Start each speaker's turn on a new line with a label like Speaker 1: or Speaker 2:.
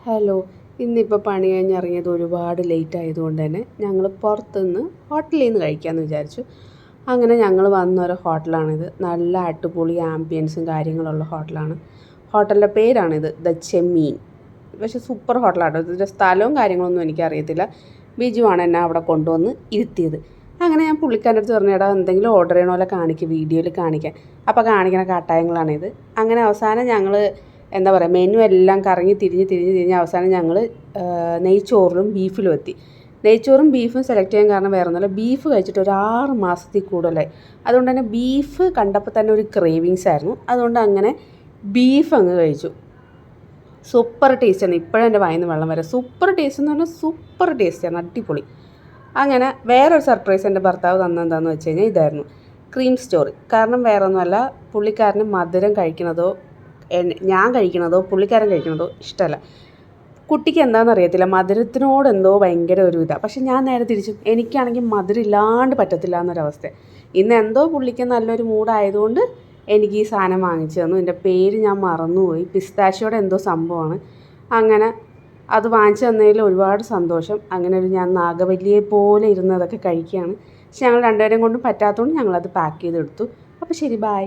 Speaker 1: Hello, ഇന്നിപ്പോൾ പണി കഴിഞ്ഞിറങ്ങിയത് ഒരുപാട് ലേറ്റ് ആയതുകൊണ്ട് തന്നെ ഞങ്ങൾ പുറത്തുനിന്ന് ഹോട്ടലിൽ നിന്ന് കഴിക്കാമെന്ന് വിചാരിച്ചു. അങ്ങനെ ഞങ്ങൾ വന്നൊരു ഹോട്ടലാണിത്. നല്ല അടിപൊളി ആംബിയൻസും കാര്യങ്ങളുള്ള ഹോട്ടലാണ്. ഹോട്ടലിൻ്റെ പേരാണിത് ദ ചെമ്മീൻ. പക്ഷേ സൂപ്പർ ഹോട്ടലാണ്. ഇതിൻ്റെ സ്ഥലവും കാര്യങ്ങളൊന്നും എനിക്കറിയത്തില്ല. ബിജുവാണ് എന്നെ അവിടെ കൊണ്ടുവന്ന് ഇരുത്തിയത്. അങ്ങനെ ഞാൻ പുള്ളിക്കാരൻ്റെ അടുത്ത് പറഞ്ഞു, എടാ എന്തെങ്കിലും ഓർഡർ ചെയ്യണ പോലെ കാണിക്കുക, വീഡിയോയിൽ കാണിക്കാൻ. അപ്പോൾ കാണിക്കണ കാട്ടായങ്ങളാണിത്. അങ്ങനെ അവസാനം ഞങ്ങൾ എന്താ പറയുക, മെനു എല്ലാം കറങ്ങി തിരിഞ്ഞ് അവസാനം ഞങ്ങൾ നെയ്ച്ചോറിലും ബീഫിലും എത്തി. നെയ്ച്ചോറും ബീഫും സെലക്ട് ചെയ്യാൻ കാരണം വേറെ ഒന്നുമില്ല, ബീഫ് കഴിച്ചിട്ട് ഒരു 6 മാസത്തിൽ കൂടുതലായി. അതുകൊണ്ട് തന്നെ ബീഫ് കണ്ടപ്പോൾ തന്നെ ഒരു ക്രേവിങ്സ് ആയിരുന്നു. അതുകൊണ്ട് അങ്ങനെ ബീഫ് അങ്ങ് കഴിച്ചു. സൂപ്പർ ടേസ്റ്റാണ്. ഇപ്പോഴും എൻ്റെ വായിൽ നിന്ന് വെള്ളം വരാം. സൂപ്പർ ടേസ്റ്റ് എന്ന് പറഞ്ഞാൽ സൂപ്പർ ടേസ്റ്റാണ്, അടിപൊളി. അങ്ങനെ വേറൊരു സർപ്രൈസ് എൻ്റെ ഭർത്താവ് തന്നെന്താണെന്ന് വെച്ച് കഴിഞ്ഞാൽ ഇതായിരുന്നു, ക്രീം സ്റ്റോറി. കാരണം വേറെ ഒന്നുമല്ല, പുള്ളിക്കാരന് മധുരം കഴിക്കണതോ ഞാൻ കഴിക്കണതോ പുള്ളിക്കാരൻ കഴിക്കണതോ ഇഷ്ടമല്ല. കുട്ടിക്ക് എന്താണെന്ന് അറിയത്തില്ല, മധുരത്തിനോട് എന്തോ ഭയങ്കര ഒരു ഇതാണ്. പക്ഷെ ഞാൻ നേരെ തിരിച്ചു, എനിക്കാണെങ്കിൽ മധുരം ഇല്ലാണ്ട് പറ്റത്തില്ല എന്നൊരവസ്ഥ. ഇന്ന് എന്തോ പുള്ളിക്ക് നല്ലൊരു മൂഡായതുകൊണ്ട് എനിക്ക് ഈ സാധനം വാങ്ങിച്ചു തന്നു. എൻ്റെ പേര് ഞാൻ മറന്നുപോയി, പിസ്താഷ്യോടെ എന്തോ സംഭവമാണ്. അങ്ങനെ അത് വാങ്ങിച്ചു തന്നതിൽ ഒരുപാട് സന്തോഷം. അങ്ങനെ ഒരു ഞാൻ നാഗവല്ലിയെ പോലെ ഇരുന്ന് അതൊക്കെ കഴിക്കുകയാണ്. പക്ഷെ ഞങ്ങൾ രണ്ടുപേരെയും കൊണ്ടും പറ്റാത്തതുകൊണ്ട് ഞങ്ങളത് പാക്ക് ചെയ്തെടുത്തു. അപ്പോൾ ശരി, ബായ്.